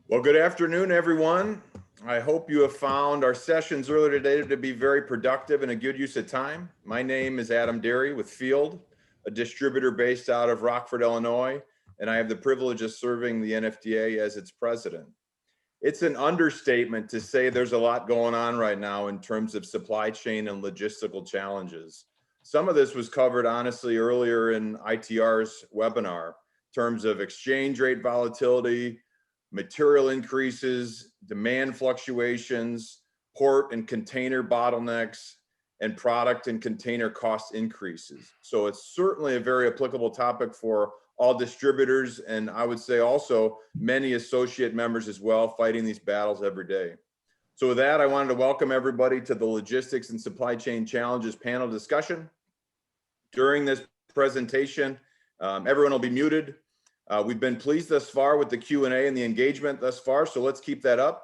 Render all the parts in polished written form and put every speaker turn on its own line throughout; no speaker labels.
Well, good afternoon, everyone. I hope you have found our sessions earlier today to be very productive and a good use of time. My name is Adam Derry with Field, a distributor based out of Rockford, Illinois, and I have the privilege of serving the NFDA as its president. It's an understatement to say there's a lot going on right now in terms of supply chain and logistical challenges. Some of this was covered honestly earlier in ITR's webinar, in terms of exchange rate volatility, material increases, demand fluctuations, port and container bottlenecks, and product and container cost increases. So it's certainly a very applicable topic for all distributors, and I would say also many associate members as well, fighting these battles every day. So with that, I wanted to welcome everybody to the Logistics and Supply Chain Challenges panel discussion. During this presentation, everyone will be muted. We've been pleased thus far with the Q&A and the engagement thus far, so let's keep that up.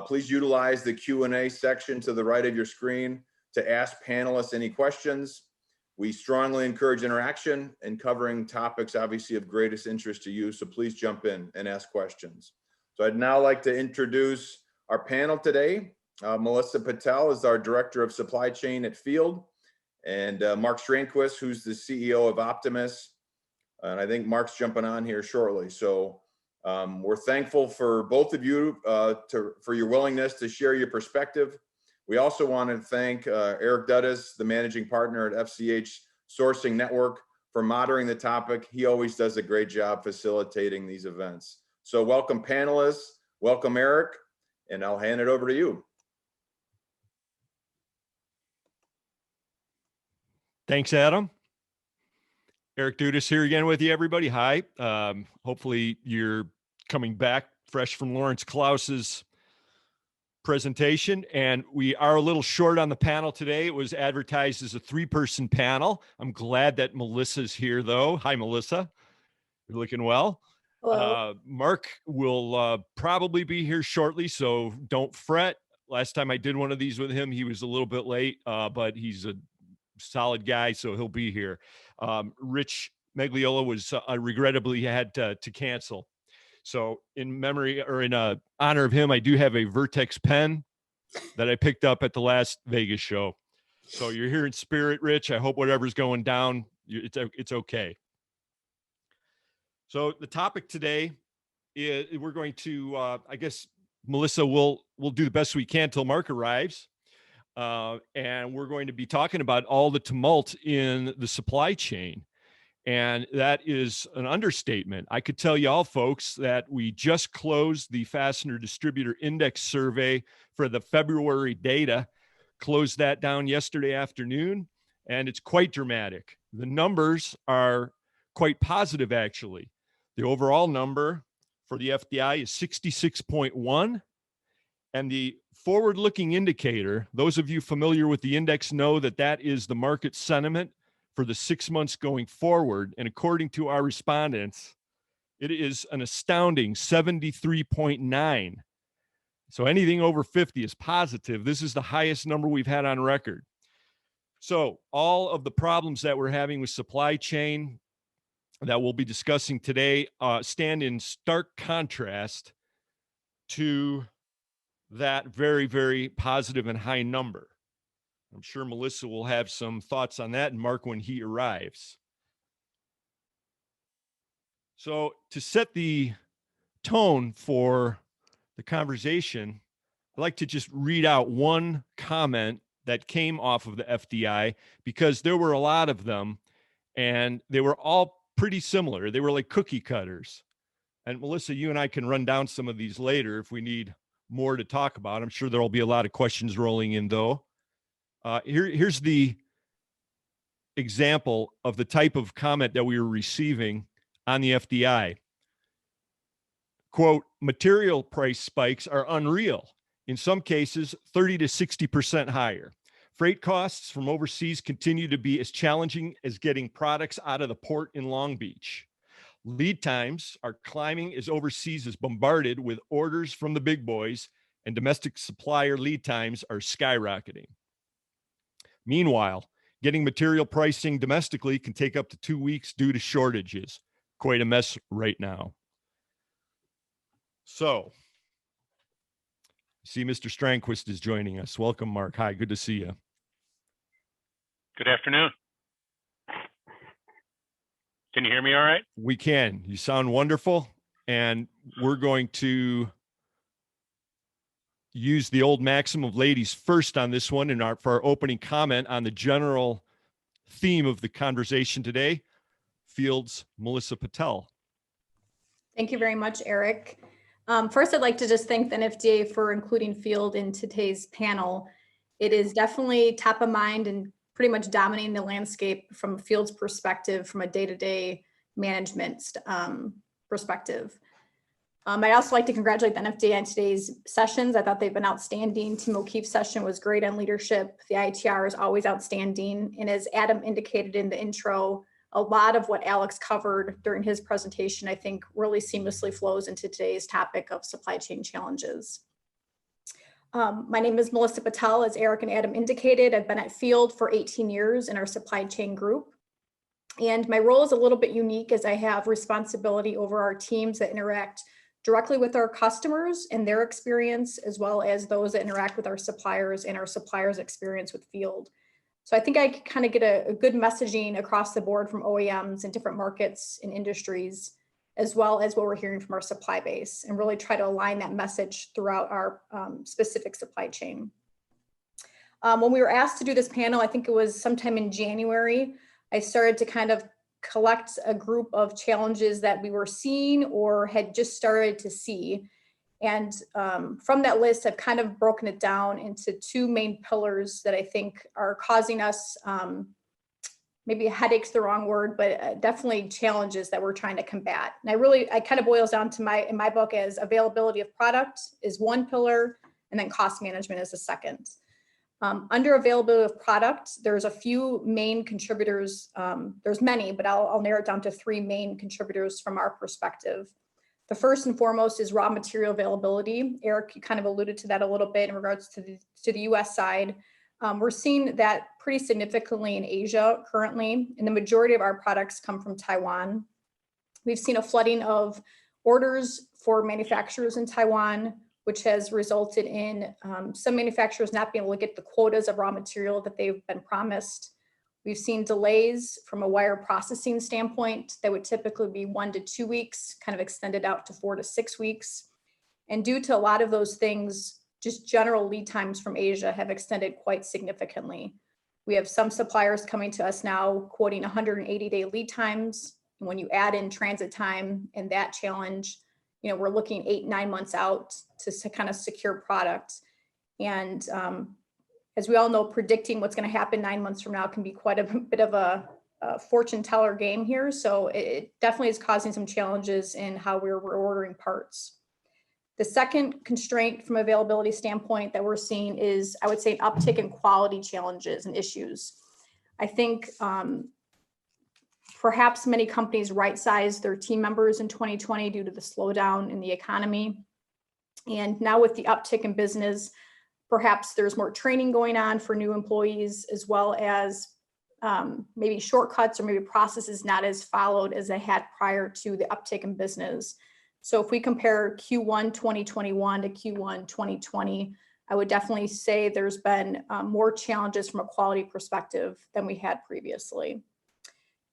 Please utilize the Q&A section to the right of your screen to ask panelists any questions. We strongly encourage interaction and covering topics obviously of greatest interest to you, so please jump in and ask questions. So I'd now like to introduce our panel today. Melissa Patel is our Director of Supply Chain at Field, and Marc Strandquist, who's the CEO of Optimas. And I think Marc's jumping on here shortly. So we're thankful for both of you for your willingness to share your perspective. We also want to thank Eric Dudas, the managing partner at FCH Sourcing Network, for moderating the topic. He always does a great job facilitating these events. So welcome panelists, welcome Eric, and I'll hand it over to you.
Thanks, Adam. Eric Dudas here again with you, everybody. Hi. Hopefully you're coming back fresh from Lawrence Klaus's presentation, and we are a little short on the panel today. It was advertised as a 3-person panel. I'm glad that Melissa's here, though. Hi, Melissa. You're looking well.
Hello.
Marc will probably be here shortly, so don't fret. Last time I did one of these with him, he was a little bit late, but he's a solid guy, so he'll be here. Rich Magliola was regrettably had to cancel. So in memory or in honor of him, I do have a Vertex pen that I picked up at the last Vegas show. So you're here in spirit, Rich. I hope whatever's going down, it's okay. So the topic today is we're going to, I guess, Melissa, we'll do the best we can till Marc arrives. And we're going to be talking about all the tumult in the supply chain. And that is an understatement. I could tell you all, folks, that we just closed the Fastener Distributor Index survey for the February data, closed that down yesterday afternoon, and it's quite dramatic. The numbers are quite positive, actually. The overall number for the FDI is 66.1, and the forward-looking indicator, those of you familiar with the index know that that is the market sentiment for the 6 months going forward. And according to our respondents, it is an astounding 73.9. So anything over 50 is positive. This is the highest number we've had on record. So all of the problems that we're having with supply chain that we'll be discussing today stand in stark contrast to that very, very positive and high number. I'm sure Melissa will have some thoughts on that, and Marc when he arrives. So to set the tone for the conversation, I'd like to just read out one comment that came off of the FDI, because there were a lot of them, and they were all pretty similar. They were like cookie cutters. And Melissa, you and I can run down some of these later if we need more to talk about. I'm sure there'll be a lot of questions rolling in, though. Here's the example of the type of comment that we were receiving on the FDI. Quote, material price spikes are unreal. In some cases, 30 to 60% higher. Freight costs from overseas continue to be as challenging as getting products out of the port in Long Beach. Lead times are climbing as overseas is bombarded with orders from the big boys, and domestic supplier lead times are skyrocketing. Meanwhile, getting material pricing domestically can take up to 2 weeks due to shortages. Quite a mess right now. So, see, Mr. Strandquist is joining us. Welcome, Marc. Hi, good to see you.
Good afternoon. Can you hear me all right?
We can. You sound wonderful. And we're going to use the old maxim of ladies first on this one for our opening comment on the general theme of the conversation today. Field's Melissa Patel.
Thank you very much, Eric. First, I'd like to just thank the NFDA for including Field in today's panel. It is definitely top of mind and pretty much dominating the landscape from Field's perspective, from a day-to-day management perspective. I'd also like to congratulate the NFDA on today's sessions. I thought they've been outstanding. Tim O'Keefe's session was great on leadership. The ITR is always outstanding. And as Adam indicated in the intro, a lot of what Alex covered during his presentation, I think really seamlessly flows into today's topic of supply chain challenges. My name is Melissa Patel, as Eric and Adam indicated. I've been at Field for 18 years in our supply chain group. And my role is a little bit unique as I have responsibility over our teams that interact directly with our customers and their experience, as well as those that interact with our suppliers and our suppliers' experience with Field. So I think I can kind of get a good messaging across the board from OEMs in different markets and industries, as well as what we're hearing from our supply base, and really try to align that message throughout our specific supply chain. When we were asked to do this panel, I think it was sometime in January, I started to kind of collect a group of challenges that we were seeing or had just started to see. And from that list, I've kind of broken it down into two main pillars that I think are causing us, maybe headache's the wrong word, but definitely challenges that we're trying to combat. And I kind of boils down to in my book as availability of product is one pillar, and then cost management is the second. Under availability of product, there's a few main contributors. There's many, but I'll narrow it down to three main contributors from our perspective. The first and foremost is raw material availability. Eric, you kind of alluded to that a little bit in regards to the US side. We're seeing that pretty significantly in Asia currently, and the majority of our products come from Taiwan. We've seen a flooding of orders for manufacturers in Taiwan, which has resulted in some manufacturers not being able to get the quotas of raw material that they've been promised. We've seen delays from a wire processing standpoint that would typically be 1 to 2 weeks, kind of extended out to 4 to 6 weeks. And due to a lot of those things, just general lead times from Asia have extended quite significantly. We have some suppliers coming to us now quoting 180-day lead times. And when you add in transit time and that challenge, we're looking 8-9 months out to kind of secure product. And as we all know, predicting what's going to happen 9 months from now can be quite a bit of a fortune teller game here. So it definitely is causing some challenges in how we're ordering parts. The second constraint from availability standpoint that we're seeing is, I would say, an uptick in quality challenges and issues. I think perhaps many companies right-sized their team members in 2020 due to the slowdown in the economy. And now with the uptick in business, perhaps there's more training going on for new employees, as well as maybe shortcuts or maybe processes not as followed as they had prior to the uptick in business. So if we compare Q1 2021 to Q1 2020, I would definitely say there's been more challenges from a quality perspective than we had previously.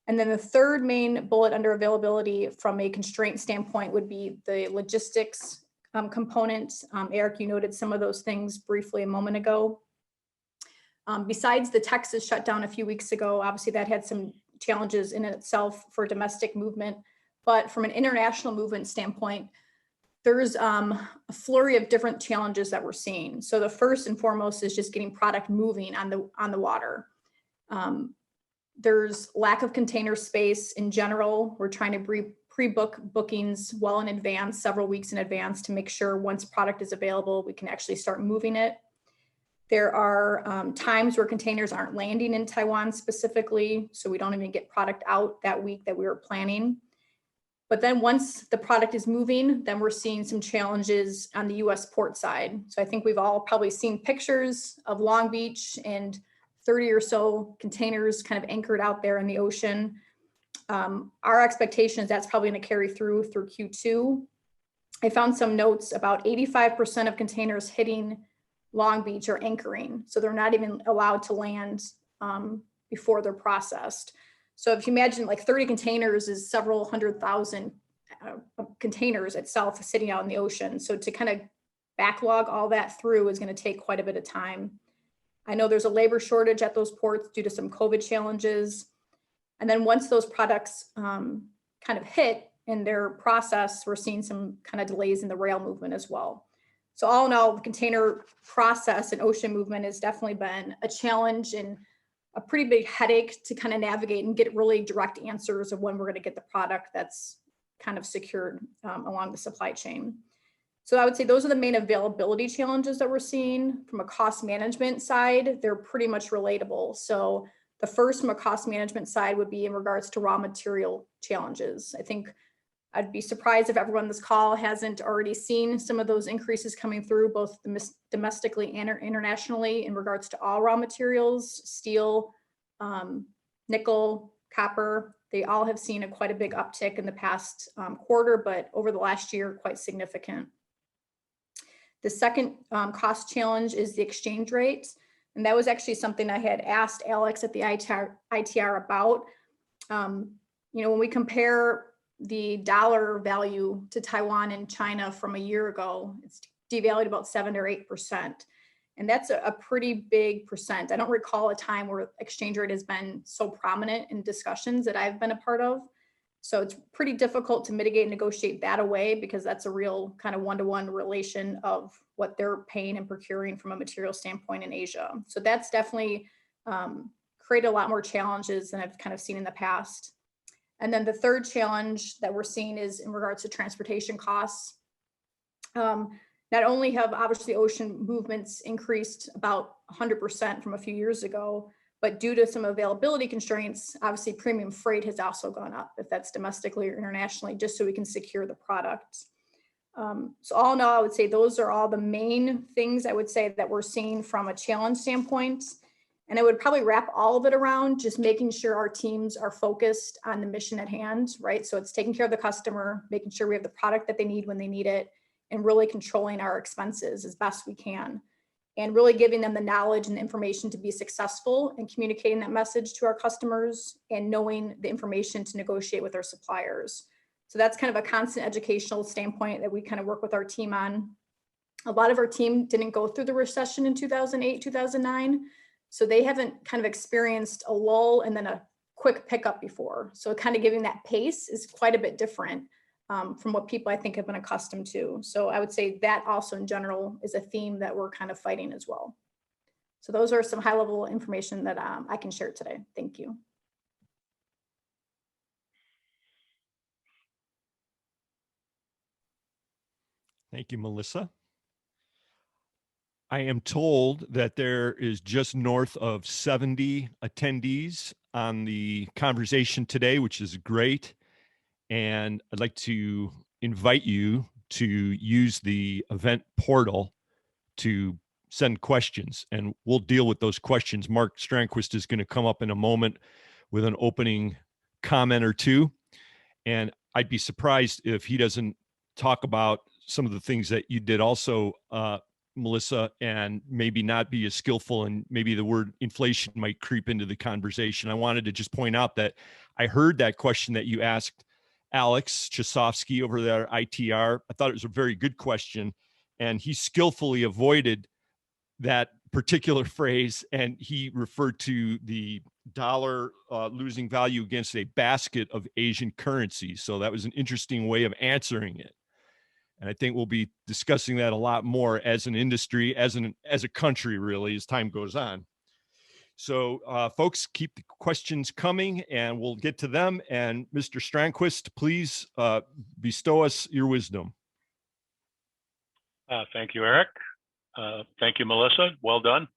And then the third main bullet under availability from a constraint standpoint would be the logistics component. Eric, you noted some of those things briefly a moment ago. Besides the Texas shutdown a few weeks ago, obviously that had some challenges in itself for domestic movement. But from an international movement standpoint, there's a flurry of different challenges that we're seeing. So the first and foremost is just getting product moving on the water. There's lack of container space in general. We're trying to pre-book bookings well in advance, several weeks in advance, to make sure once product is available, we can actually start moving it. There are times where containers aren't landing in Taiwan specifically, so we don't even get product out that week that we were planning. But then once the product is moving, then we're seeing some challenges on the US port side. So I think we've all probably seen pictures of Long Beach and 30 or so containers kind of anchored out there in the ocean. Our expectation is that's probably going to carry through Q2. I found some notes about 85% of containers hitting Long Beach are anchoring. So they're not even allowed to land before they're processed. So if you imagine like 30 containers is several 100,000 containers itself sitting out in the ocean. So to kind of backlog all that through is going to take quite a bit of time. I know there's a labor shortage at those ports due to some COVID challenges. And then once those products kind of hit in their process, we're seeing some kind of delays in the rail movement as well. So all in all, the container process and ocean movement has definitely been a challenge and a pretty big headache to kind of navigate and get really direct answers of when we're going to get the product that's kind of secured along the supply chain. So I would say those are the main availability challenges that we're seeing. From a cost management side, they're pretty much relatable. So the first from a cost management side would be in regards to raw material challenges. I think I'd be surprised if everyone on this call hasn't already seen some of those increases coming through both domestically and internationally in regards to all raw materials, steel, nickel, copper. They all have seen quite a big uptick in the past quarter, but over the last year, quite significant. The second cost challenge is the exchange rate. And that was actually something I had asked Alex at the ITR about. When we compare the dollar value to Taiwan and China from a year ago, it's devalued about 7 or 8%. And that's a pretty big percent. I don't recall a time where exchange rate has been so prominent in discussions that I've been a part of. So it's pretty difficult to mitigate and negotiate that away because that's a real kind of one-to-one relation of what they're paying and procuring from a material standpoint in Asia. So that's definitely created a lot more challenges than I've kind of seen in the past. And then the third challenge that we're seeing is in regards to transportation costs. Not only have obviously ocean movements increased about 100% from a few years ago, but due to some availability constraints, obviously premium freight has also gone up, if that's domestically or internationally, just so we can secure the product. So all in all, I would say those are all the main things I would say that we're seeing from a challenge standpoint. And I would probably wrap all of it around just making sure our teams are focused on the mission at hand, right? So it's taking care of the customer, making sure we have the product that they need when they need it, and really controlling our expenses as best we can. And really giving them the knowledge and the information to be successful and communicating that message to our customers and knowing the information to negotiate with our suppliers. So that's kind of a constant educational standpoint that we kind of work with our team on. A lot of our team didn't go through the recession in 2008, 2009. So they haven't kind of experienced a lull and then a quick pickup before. So kind of giving that pace is quite a bit different from what people I think have been accustomed to. So I would say that also in general is a theme that we're kind of fighting as well. So those are some high level information that I can share today. Thank you.
Thank you, Melissa. I am told that there is just north of 70 attendees on the conversation today, which is great. And I'd like to invite you to use the event portal to send questions, and we'll deal with those questions. Marc Strandquist is going to come up in a moment with an opening comment or two. And I'd be surprised if he doesn't talk about some of the things that you did also, Melissa, and maybe not be as skillful, and maybe the word inflation might creep into the conversation. I wanted to just point out that I heard that question that you asked Alex Chasovsky over there at ITR. I thought it was a very good question, and he skillfully avoided that particular phrase, and he referred to the dollar losing value against a basket of Asian currencies. So that was an interesting way of answering it. And I think we'll be discussing that a lot more as an industry, as a country, really, as time goes on. So folks, keep the questions coming and we'll get to them. And Mr. Strandquist, please bestow us your wisdom.
Thank you, Eric. Thank you, Melissa. Well done.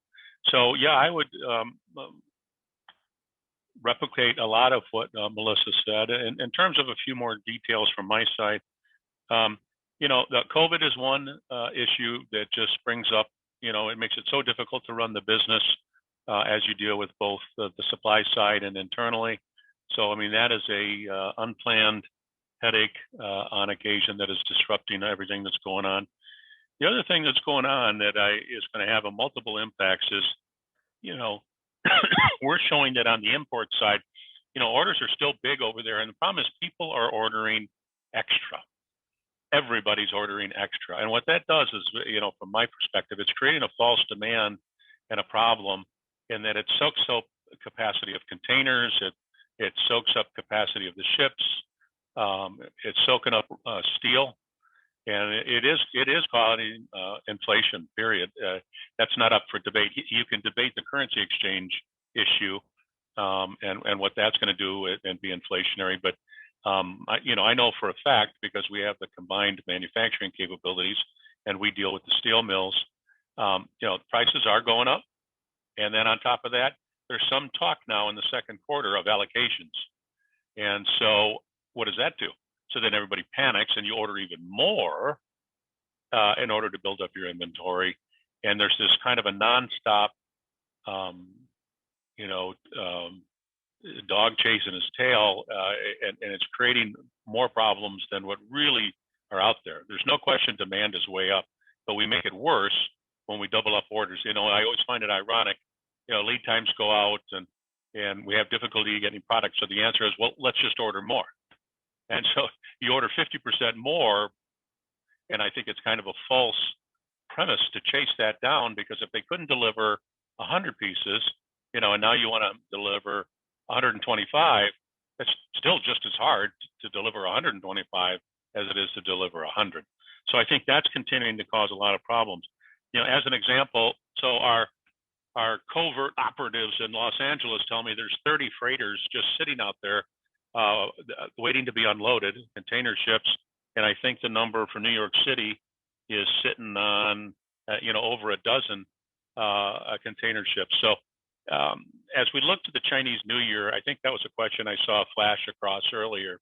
So yeah, I would replicate a lot of what Melissa said. In terms of a few more details from my side, the COVID is one issue that just brings up, it makes it so difficult to run the business as you deal with both the supply side and internally. So, I mean, that is a unplanned headache on occasion that is disrupting everything that's going on. The other thing that's going on that is going to have a multiple impacts is, we're showing that on the import side, orders are still big over there. And the problem is people are ordering extra. Everybody's ordering extra. And what that does is, from my perspective, it's creating a false demand and a problem in that it soaks up capacity of containers. It soaks up capacity of the ships. It's soaking up steel. And it is causing inflation, period. That's not up for debate. You can debate the currency exchange issue and what that's going to do and be inflationary. But, I know for a fact, because we have the combined manufacturing capabilities and we deal with the steel mills, prices are going up. And then on top of that, there's some talk now in the second quarter of allocations. And so what does that do? So then everybody panics and you order even more in order to build up your inventory. And there's this kind of a nonstop, dog chasing his tail, and it's creating more problems than what really are out there. There's no question demand is way up, but we make it worse when we double up orders. I always find it ironic, lead times go out and we have difficulty getting products. So the answer is, well, let's just order more. And so you order 50% more, and I think it's kind of a false premise to chase that down, because if they couldn't deliver 100 pieces, and now you want to deliver 125, it's still just as hard to deliver 125 as it is to deliver 100. So I think that's continuing to cause a lot of problems. As an example, so our covert operatives in Los Angeles tell me there's 30 freighters just sitting out there waiting to be unloaded, container ships. And I think the number for New York City is sitting on, over a dozen container ships. So as we look to the Chinese New Year, I think that was a question I saw flash across earlier.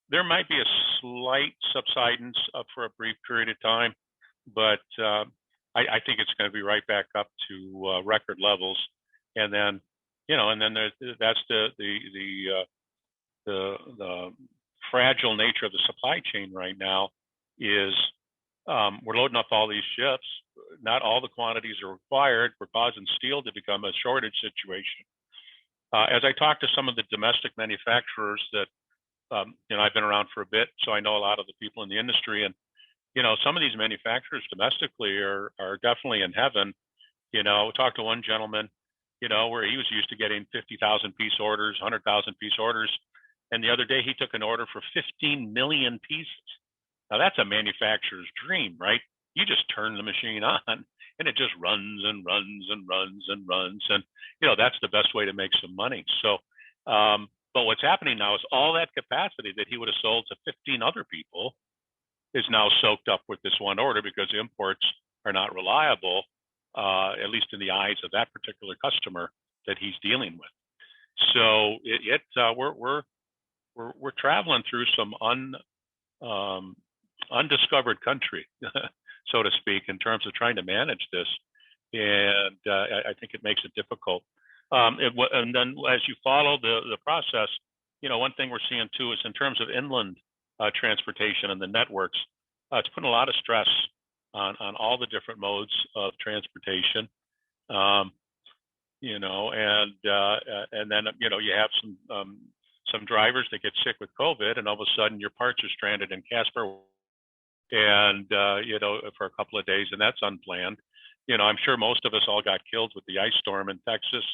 There might be a slight subsidence for a brief period of time, but I think it's going to be right back up to record levels. And then, that's the fragile nature of the supply chain right now is we're loading up all these ships. Not all the quantities are required. We're causing steel to become a shortage situation. As I talk to some of the domestic manufacturers that, I've been around for a bit, so I know a lot of the people in the industry, and, some of these manufacturers domestically are definitely in heaven. We talked to one gentleman, where he was used to getting 50,000 piece orders, 100,000 piece orders. And the other day he took an order for 15 million pieces. Now that's a manufacturer's dream, right? You just turn the machine on and it just runs and runs and runs and runs. And, that's the best way to make some money. So, but what's happening now is all that capacity that he would have sold to 15 other people is now soaked up with this one order, because imports are not reliable, at least in the eyes of that particular customer that he's dealing with. So we're traveling through some undiscovered country, so to speak, in terms of trying to manage this, and I think it makes it difficult. And then as you follow the process, one thing we're seeing too is in terms of inland transportation and the networks, it's putting a lot of stress on all the different modes of transportation. And then you have some drivers that get sick with COVID, and all of a sudden your parts are stranded in Casper, and for a couple of days, and that's unplanned. I'm sure most of us all got killed with the ice storm in Texas.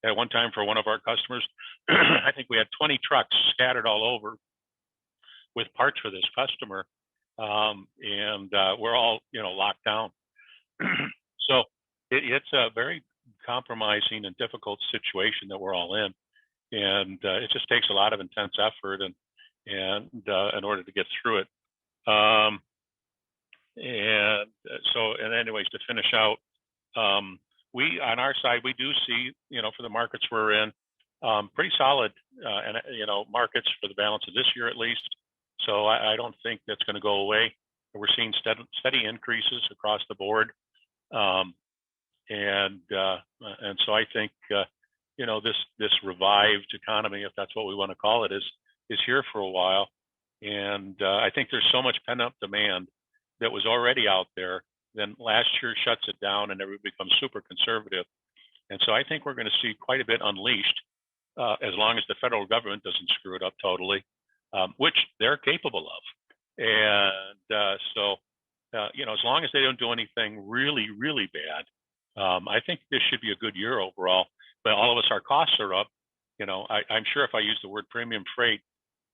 At one time for one of our customers, I think we had 20 trucks scattered all over with parts for this customer, and we're all locked down. So it's a very compromising and difficult situation that we're all in. And it just takes a lot of intense effort and in order to get through it. And anyways, to finish out, we on our side, we do see, for the markets we're in, pretty solid, markets for the balance of this year at least. So I don't think that's going to go away. We're seeing steady increases across the board, and so I think this revived economy, if that's what we want to call it, is is here for a while. And I think there's so much pent up demand that was already out there. Then last year shuts it down and everybody becomes super conservative. And so I think we're going to see quite a bit unleashed as long as the federal government doesn't screw it up totally, which they're capable of. And so, as long as they don't do anything really, really bad, I think this should be a good year overall. But all of us, our costs are up. I'm sure if I use the word premium freight,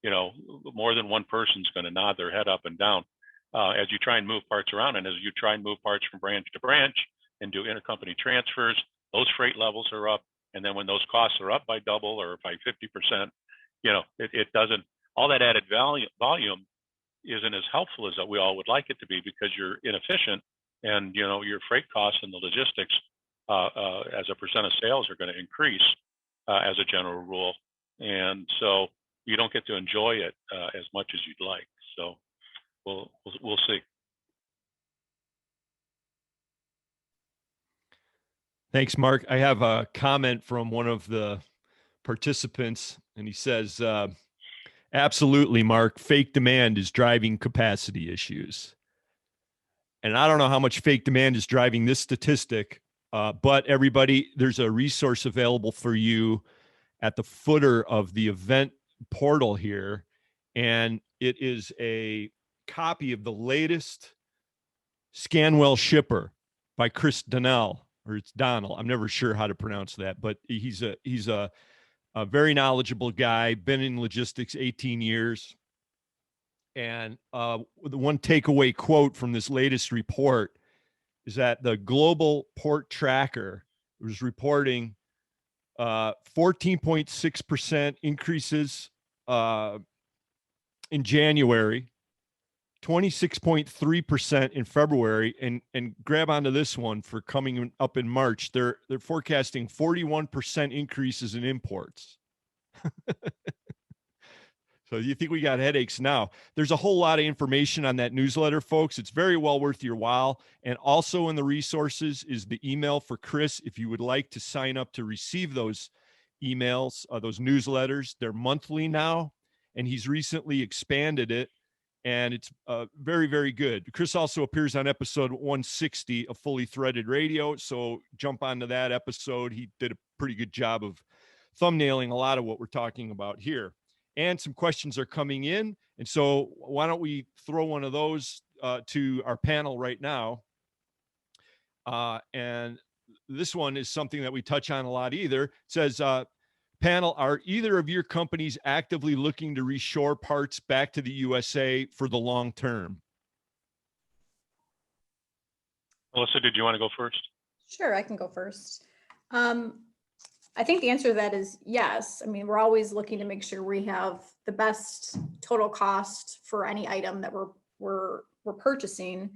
more than one person's going to nod their head up and down as you try and move parts around, and as you try and move parts from branch to branch and do intercompany transfers, those freight levels are up. And then when those costs are up by double or by 50%, it doesn't, all that added volume isn't as helpful as we all would like it to be, because you're inefficient, and your freight costs and the logistics as a percent of sales are going to increase as a general rule. And so you don't get to enjoy it as much as you'd like. So we'll see.
Thanks, Mark. I have a comment from one of the participants, and he says, absolutely, Mark, fake demand is driving capacity issues. And I don't know how much fake demand is driving this statistic, but everybody, there's a resource available for you at the footer of the event portal here. And it is a copy of the latest Scanwell Shipper by Chris Donnell, or it's Donnell. I'm never sure how to pronounce that, but he's a very knowledgeable guy, been in logistics 18 years. And the one takeaway quote from this latest report is that the Global Port Tracker was reporting 14.6% increases in January, 26.3% in February, and grab onto this one for coming up in March. They're forecasting 41% increases in imports. So you think we got headaches now? There's a whole lot of information on that newsletter, folks. It's very well worth your while. And also in the resources is the email for Chris if you would like to sign up to receive those emails, those newsletters. They're monthly now, and he's recently expanded it, and it's very, very good. Chris also appears on episode 160 of Fully Threaded Radio, so jump onto that episode. He did a pretty good job of thumbnailing a lot of what we're talking about here. And some questions are coming in, and so why don't we throw one of those to our panel right now. And this one is something that we touch on a lot either. It says, panel, are either of your companies actively looking to reshore parts back to the USA for the long term?
Melissa, did you want to go first?
Sure, I can go first. I think the answer to that is yes. I mean, we're always looking to make sure we have the best total cost for any item that we're purchasing.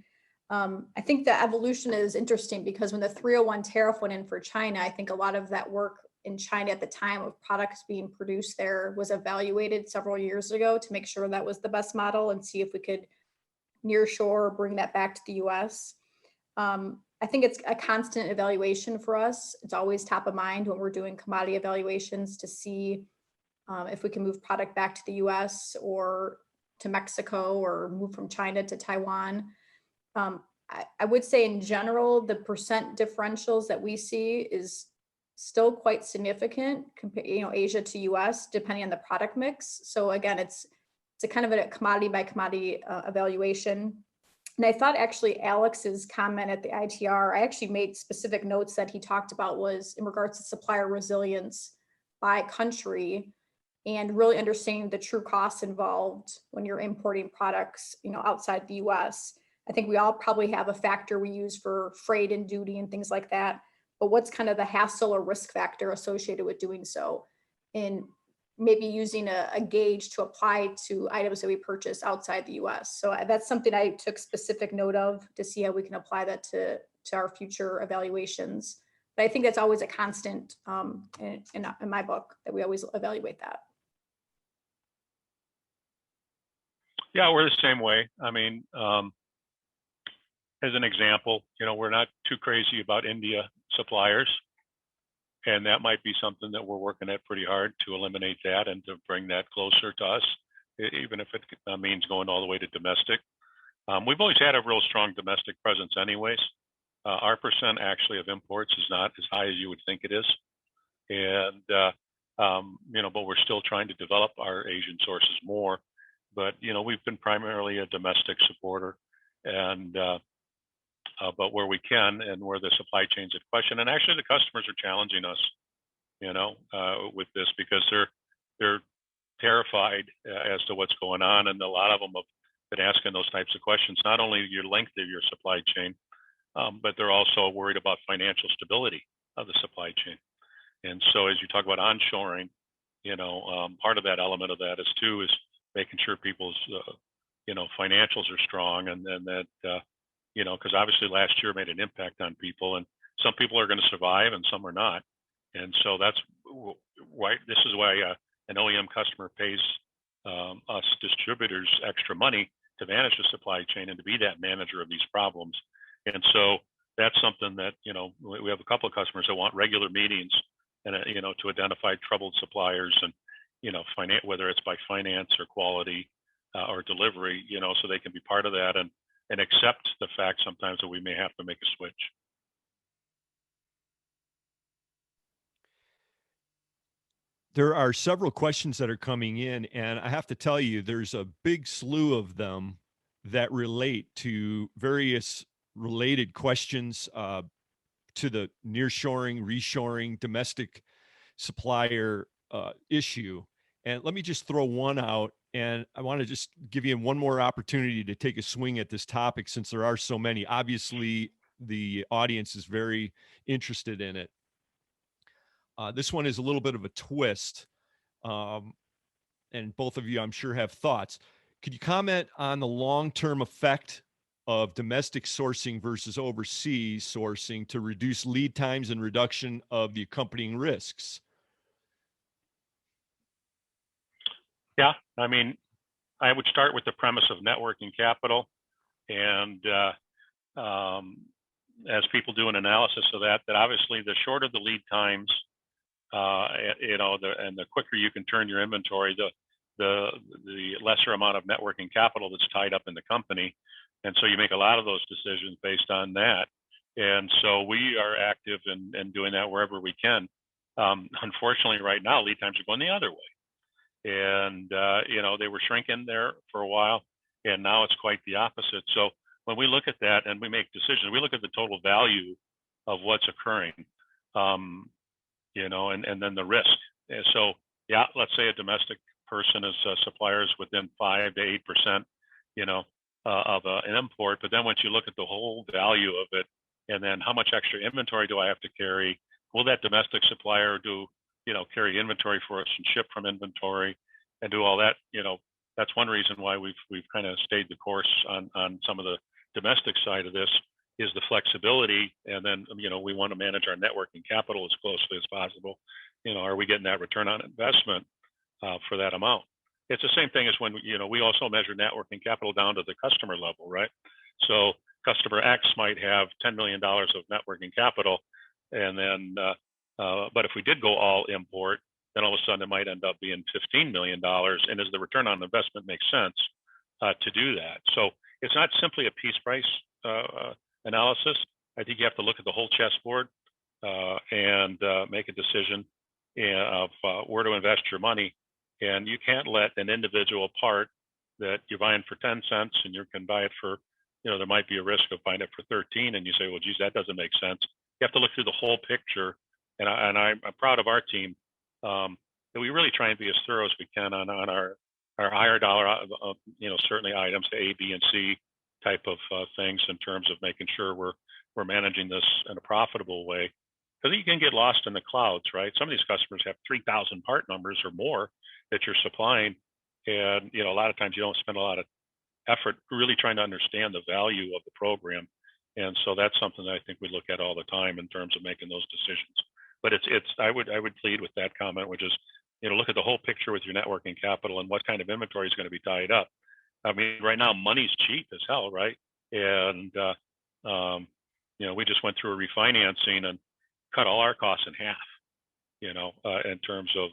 I think the evolution is interesting because when the 301 tariff went in for China, I think a lot of that work in China at the time of products being produced there was evaluated several years ago to make sure that was the best model and see if we could nearshore, bring that back to the US. I think it's a constant evaluation for us. It's always top of mind when we're doing commodity evaluations to see if we can move product back to the US or to Mexico or move from China to Taiwan. I would say in general, the percent differentials that we see is still quite significant, Asia to US, depending on the product mix. So again, it's a kind of a commodity by commodity evaluation. And I thought actually Alex's comment at the ITR, I actually made specific notes that he talked about was in regards to supplier resilience by country and really understanding the true costs involved when you're importing products, outside the US. I think we all probably have a factor we use for freight and duty and things like that, but what's kind of the hassle or risk factor associated with doing so? And maybe using a gauge to apply to items that we purchase outside the US. So that's something I took specific note of to see how we can apply that to our future evaluations. But I think that's always a constant in my book, that we always evaluate that.
Yeah, we're the same way. I mean, as an example, we're not too crazy about India suppliers. And that might be something that we're working at pretty hard to eliminate that and to bring that closer to us, even if it means going all the way to domestic. We've always had a real strong domestic presence anyways. Our percent actually of imports is not as high as you would think it is. And, but we're still trying to develop our Asian sources more. But, we've been primarily a domestic supporter, and but where we can and where the supply chain's at question, and actually the customers are challenging us, with this, because they're terrified as to what's going on, and a lot of them have been asking those types of questions. Not only your length of your supply chain, but they're also worried about financial stability of the supply chain. And so, as you talk about onshoring, part of that element of that is making sure people's financials are strong, and then that because obviously last year made an impact on people, and some people are going to survive and some are not. And so that's why this is why an OEM customer pays us distributors extra money to manage the supply chain and to be that manager of these problems. And so that's something that we have a couple of customers that want regular meetings and to identify troubled suppliers, and whether it's by finance or quality or delivery, so they can be part of that and accept the fact sometimes that we may have to make a switch.
There are several questions that are coming in, and I have to tell you, there's a big slew of them that relate to various related questions to the nearshoring, reshoring, domestic supplier issue. And let me just throw one out, and I want to just give you one more opportunity to take a swing at this topic, since there are so many. Obviously, the audience is very interested in it. This one is a little bit of a twist, and both of you, I'm sure, have thoughts. Could you comment on the long-term effect of domestic sourcing versus overseas sourcing to reduce lead times and reduction of the accompanying risks?
Yeah, I mean, I would start with the premise of networking capital, and as people do an analysis of that obviously the shorter the lead times, and the quicker you can turn your inventory, the lesser amount of networking capital that's tied up in the company. And so you make a lot of those decisions based on that. And so we are active in doing that wherever we can. Unfortunately, right now, lead times are going the other way. And, they were shrinking there for a while, and now it's quite the opposite. So when we look at that and we make decisions, we look at the total value of what's occurring, and then the risk. And so, yeah, let's say a domestic person is suppliers within 5 to 8%, of an import. But then once you look at the whole value of it, and then how much extra inventory do I have to carry? Will that domestic supplier carry inventory for us and ship from inventory and do all that? That's one reason why we've kind of stayed the course on some of the domestic side of this, is the flexibility. And then, we want to manage our networking capital as closely as possible. Are we getting that return on investment for that amount? It's the same thing as when, we also measure networking capital down to the customer level, right? So customer X might have $10 million of networking capital, and then, but if we did go all import, then all of a sudden it might end up being $15 million. And does the return on investment make sense to do that? So it's not simply a piece price analysis. I think you have to look at the whole chessboard and make a decision of where to invest your money. And you can't let an individual part that you're buying for 10 cents and you can buy it for, there might be a risk of buying it for 13, and you say, well, geez, that doesn't make sense. You have to look through the whole picture. And I'm proud of our team that we really try and be as thorough as we can on our higher dollar, certainly items, the A, B, and C type of things, in terms of making sure we're managing this in a profitable way. Because you can get lost in the clouds, right? Some of these customers have 3,000 part numbers or more that you're supplying, and a lot of times you don't spend a lot of effort really trying to understand the value of the program. And so that's something that I think we look at all the time in terms of making those decisions. But I would plead with that comment, which is, look at the whole picture with your networking capital and what kind of inventory is going to be tied up. I mean, right now money's cheap as hell, right? And we just went through a refinancing and cut all our costs in half. in terms of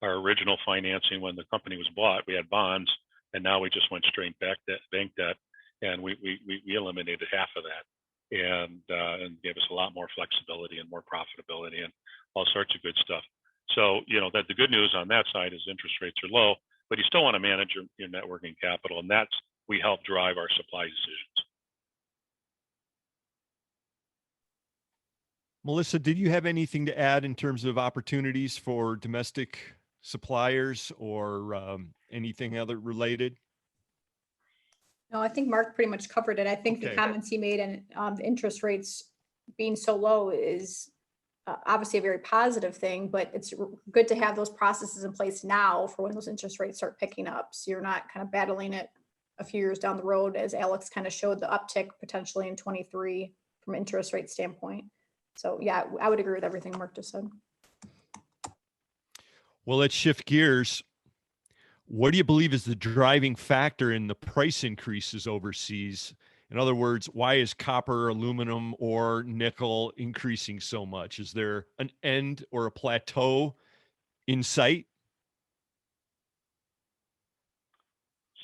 our original financing when the company was bought. We had bonds, and now we just went straight back to bank debt, and we eliminated half of that, and gave us a lot more flexibility and more profitability and all sorts of good stuff. So, that the good news on that side is interest rates are low, but you still want to manage your net working capital, and we help drive our supply decisions.
Melissa, did you have anything to add in terms of opportunities for domestic suppliers or anything other related?
No, I think Mark pretty much covered it. I think the
Okay.
comments he made and the interest rates being so low is obviously a very positive thing, but it's good to have those processes in place now for when those interest rates start picking up. So you're not kind of battling it a few years down the road, as Alex kind of showed the uptick potentially in 23 from interest rate standpoint. So yeah, I would agree with everything Mark just said.
Well, let's shift gears. What do you believe is the driving factor in the price increases overseas? In other words, why is copper, aluminum, or nickel increasing so much? Is there an end or a plateau in sight?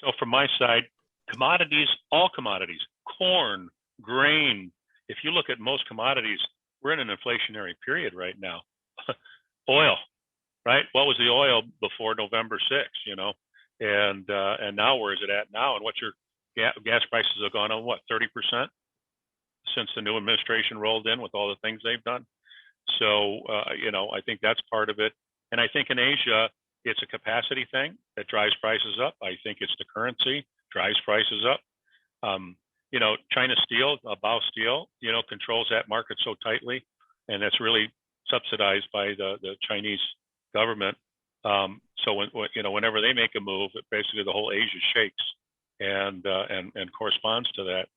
So from my side, commodities, all commodities, corn, grain. If you look at most commodities, we're in an inflationary period right now. Oil, right? What was the oil before November 6th, And now where is it at now? And what's your gas prices have gone up, 30% since the new administration rolled in with all the things they've done. So, I think that's part of it. And I think in Asia, it's a capacity thing that drives prices up. I think it's the currency drives prices up. China Steel, Bao Steel, controls that market so tightly, and that's really subsidized by the Chinese government. So whenever they make a move, basically the whole Asia shakes and corresponds to that.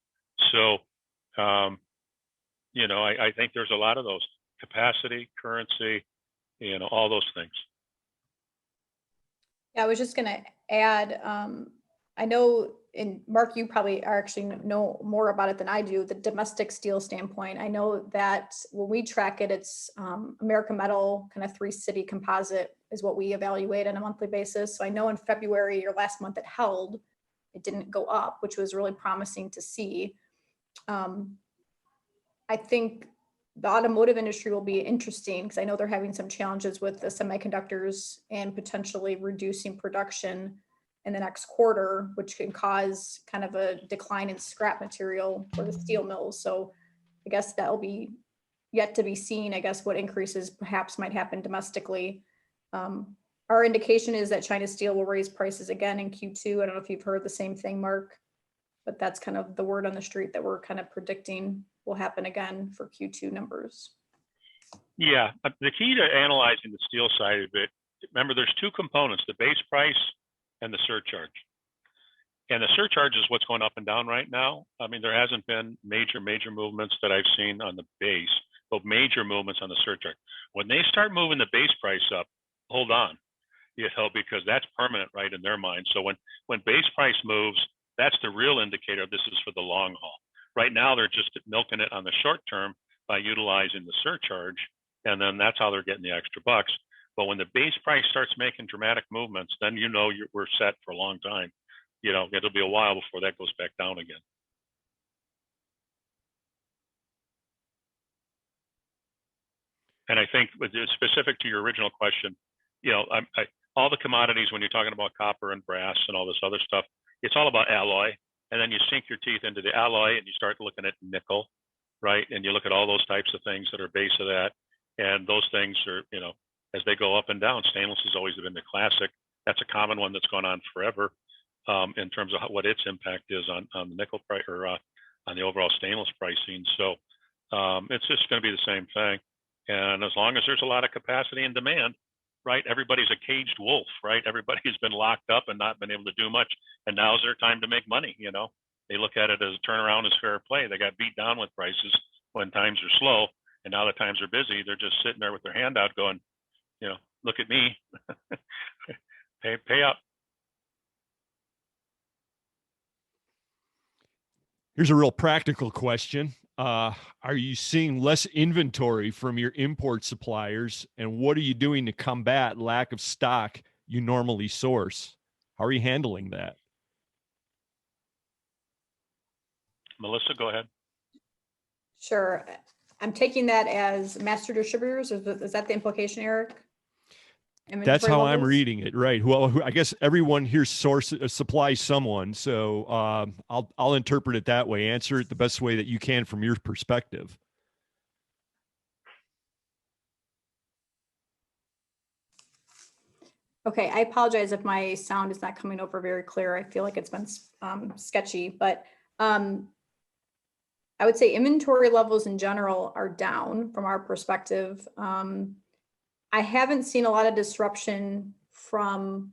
So, I think there's a lot of those: capacity, currency, all those things.
Yeah, I was just going to add, I know, and Mark, you probably are actually know more about it than I do, the domestic steel standpoint. I know that when we track it, it's American Metal, kind of 3-city composite is what we evaluate on a monthly basis. So I know in February or last month it held, it didn't go up, which was really promising to see. I think the automotive industry will be interesting because I know they're having some challenges with the semiconductors and potentially reducing production in the next quarter, which can cause kind of a decline in scrap material for the steel mills. So I guess that'll be yet to be seen, I guess, what increases perhaps might happen domestically. Our indication is that China Steel will raise prices again in Q2. I don't know if you've heard the same thing, Mark, but that's kind of the word on the street that we're kind of predicting will happen again for Q2 numbers.
Yeah, the key to analyzing the steel side of it, remember there's two components, the base price and the surcharge. And the surcharge is what's going up and down right now. I mean, there hasn't been major movements that I've seen on the base, but major movements on the surcharge. When they start moving the base price up, hold on, because that's permanent, right, in their mind. So when base price moves, that's the real indicator. This is for the long haul. Right now, they're just milking it on the short term by utilizing the surcharge, and then that's how they're getting the extra bucks. But when the base price starts making dramatic movements, then we're set for a long time. It'll be a while before that goes back down again. And I think, specific to your original question, all the commodities, when you're talking about copper and brass and all this other stuff, it's all about alloy. And then you sink your teeth into the alloy and you start looking at nickel, right? And you look at all those types of things that are base of that. And those things are, as they go up and down, stainless has always been the classic. That's a common one that's gone on forever in terms of what its impact is on the nickel price or on the overall stainless pricing. So it's just going to be the same thing. And as long as there's a lot of capacity and demand, right? Everybody's a caged wolf, right? Everybody's been locked up and not been able to do much. And now's their time to make money, They look at it as a turnaround as fair play. They got beat down with prices when times are slow. And now that times are busy, they're just sitting there with their hand out going, look at me, pay up.
Here's a real practical question. Are you seeing less inventory from your import suppliers? And what are you doing to combat lack of stock you normally source? How are you handling that?
Melissa, go ahead.
Sure. I'm taking that as master distributors. Is that the implication, Eric?
That's
Inventory
how I'm
levels?
reading it, right? Well, I guess everyone here supplies someone, so I'll interpret it that way. Answer it the best way that you can from your perspective.
Okay, I apologize if my sound is not coming over very clear. I feel like it's been sketchy, but I would say inventory levels in general are down from our perspective. I haven't seen a lot of disruption from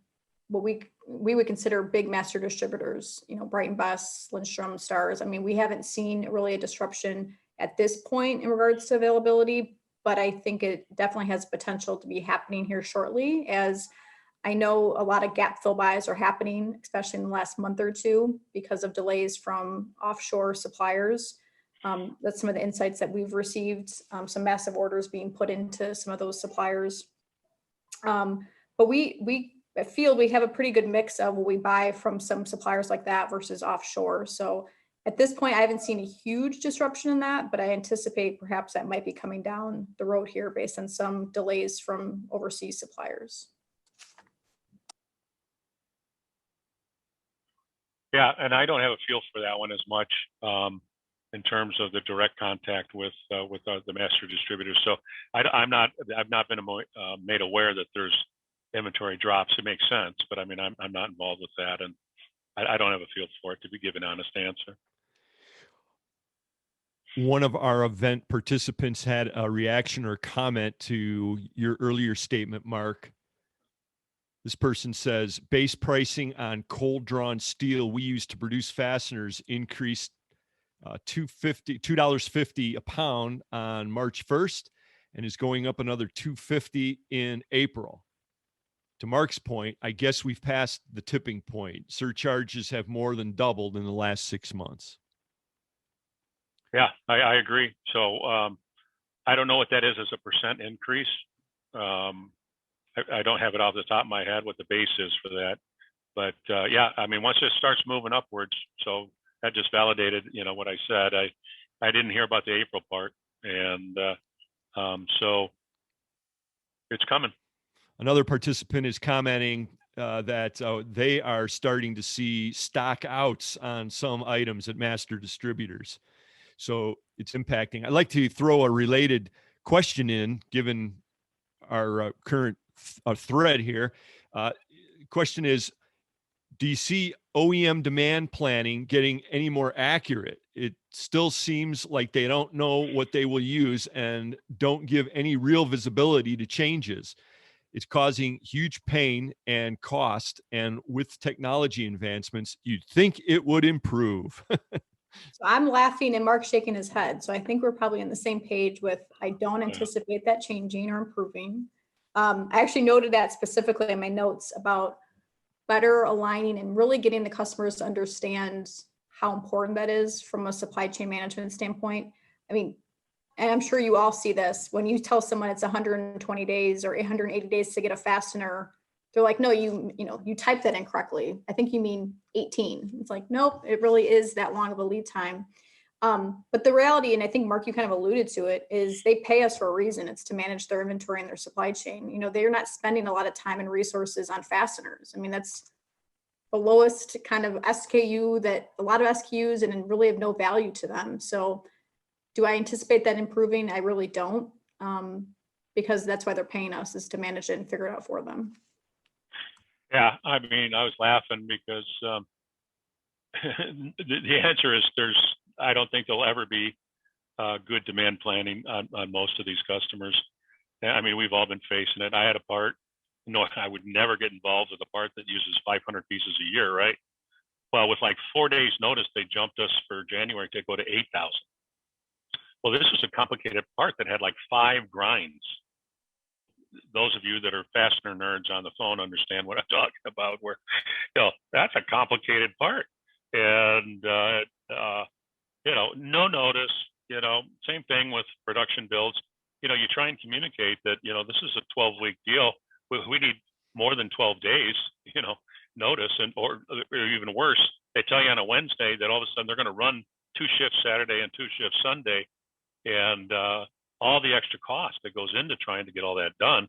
what we would consider big master distributors, you know, Bright and Best, Lindstrom, Stars. I mean, we haven't seen really a disruption at this point in regards to availability, but I think it definitely has potential to be happening here shortly, as I know a lot of gap fill buys are happening, especially in the last month or two, because of delays from offshore suppliers. That's some of the insights that we've received, some massive orders being put into some of those suppliers. But we feel we have a pretty good mix of what we buy from some suppliers like that versus offshore. So at this point, I haven't seen a huge disruption in that, but I anticipate perhaps that might be coming down the road here based on some delays from overseas suppliers.
Yeah, and I don't have a feel for that one as much in terms of the direct contact with the master distributors. So I've not been made aware that there's inventory drops. It makes sense, but I mean I'm not involved with that, and I don't have a feel for it to be given an honest answer.
One of our event participants had a reaction or comment to your earlier statement, Marc. This person says, base pricing on cold drawn steel we use to produce fasteners increased $2.50 a pound on March 1st and is going up another $2.50 in April. To Marc's point, I guess we've passed the tipping point. Surcharges have more than doubled in the last 6 months.
Yeah, I agree. So I don't know what that is as a percent increase. I don't have it off the top of my head what the base is for that, but yeah, I mean, once it starts moving upwards, so that just validated, you know, what I said. I didn't hear about the April part, and so it's coming.
Another participant is commenting that they are starting to see stock outs on some items at master distributors. So it's impacting. I'd like to throw a related question in, given our current thread here. Question is, do you see OEM demand planning getting any more accurate? It still seems like they don't know what they will use and don't give any real visibility to changes. It's causing huge pain and cost. And with technology advancements, you'd think it would improve.
So I'm laughing and Mark's shaking his head. So I think we're probably on the same page with, I don't anticipate that changing or improving. I actually noted that specifically in my notes about better aligning and really getting the customers to understand how important that is from a supply chain management standpoint. I mean, and I'm sure you all see this, when you tell someone it's 120 days or 180 days to get a fastener, they're like, no, you typed that incorrectly. I think you mean 18. It's like, nope, it really is that long of a lead time. But the reality, and I think Marc, you kind of alluded to it, is they pay us for a reason. It's to manage their inventory and their supply chain. You know, they're not spending a lot of time and resources on fasteners. I mean, that's the lowest kind of SKU that a lot of SKUs and really have no value to them. So do I anticipate that improving? I really don't, because that's why they're paying us, is to manage it and figure it out for them.
Yeah, I mean, I was laughing because the answer is I don't think there'll ever be good demand planning on most of these customers. I mean, we've all been facing it. I had a part, no, I would never get involved with a part that uses 500 pieces a year, right? Well, with like 4 days notice, they jumped us for January to go to 8,000. Well, this was a complicated part that had like 5 grinds. Those of you that are fastener nerds on the phone understand what I'm talking about, where, you know, that's a complicated part. And, you know, no notice, same thing with production builds. You try and communicate that, this is a 12-week deal. We need more than 12 days, notice, or even worse, they tell you on a Wednesday that all of a sudden they're going to run 2 shifts Saturday and 2 shifts Sunday, and all the extra cost that goes into trying to get all that done.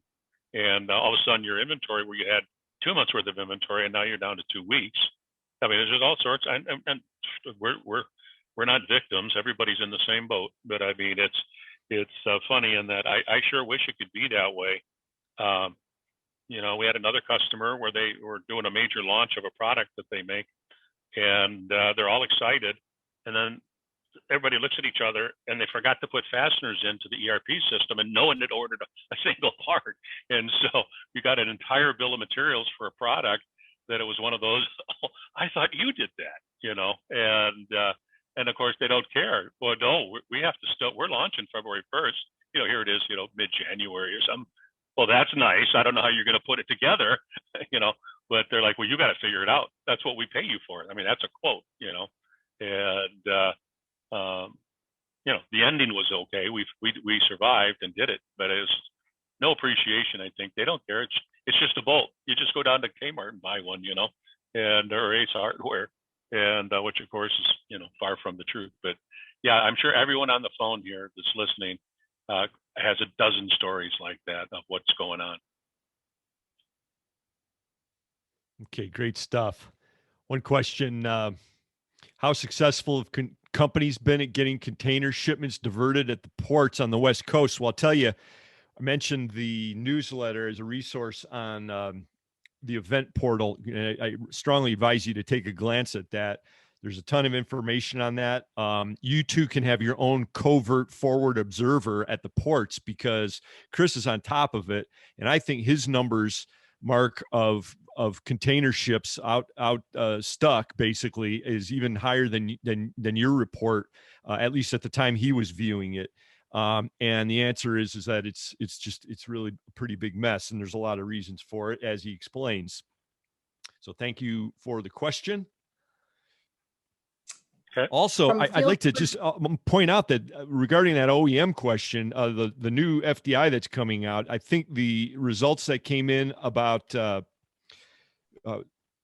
And all of a sudden your inventory, where you had 2 months worth of inventory, and now you're down to 2 weeks. I mean, there's just all sorts, and we're not victims. Everybody's in the same boat. But I mean, it's funny in that I sure wish it could be that way. We had another customer where they were doing a major launch of a product that they make, and they're all excited, and then everybody looks at each other and they forgot to put fasteners into the ERP system, and no one had ordered a single part. And so you got an entire bill of materials for a product that it was one of those, oh, I thought you did that, and of course they don't care. Well, no, we have to still, we're launching February 1st. Here it is, mid-January or something. Well, that's nice. I don't know how you're going to put it together, but they're like, well, you got to figure it out. That's what we pay you for. I mean, that's a quote, and the ending was okay. We survived and did it, but it's no appreciation. I think they don't care. It's just a bolt. You just go down to Kmart and buy one, or Ace Hardware, and which of course is far from the truth. But yeah, I'm sure everyone on the phone here that's listening has a dozen stories like that of what's going on.
Okay, great stuff. One question: how successful have companies been at getting container shipments diverted at the ports on the West Coast? Well, I'll tell you, I mentioned the newsletter as a resource on the event portal. I strongly advise you to take a glance at that. There's a ton of information on that. You too can have your own covert forward observer at the ports, because Chris is on top of it. And I think his numbers, Marc, of container ships out stuck basically is even higher than your report, at least at the time he was viewing it. And the answer is that it's really a pretty big mess, and there's a lot of reasons for it, as he explains. So thank you for the question.
Okay.
Also, I'd like to just point out that regarding that OEM question, the new FDI that's coming out, I think the results that came in about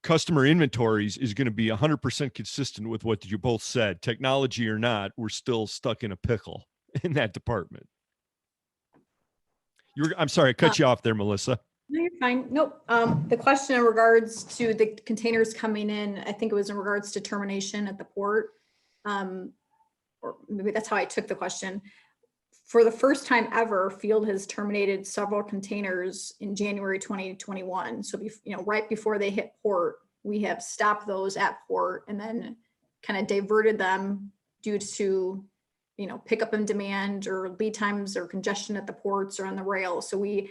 customer inventories is going to be 100% consistent with what you both said. Technology or not, we're still stuck in a pickle in that department. I'm sorry, I cut you off there, Melissa.
No, you're fine. Nope. The question in regards to the containers coming in, I think it was in regards to termination at the port. Or maybe that's how I took the question. For the first time ever, Field has terminated several containers in January 2021. So, right before they hit port, we have stopped those at port and then kind of diverted them due to, pickup in demand or lead times or congestion at the ports or on the rail. So we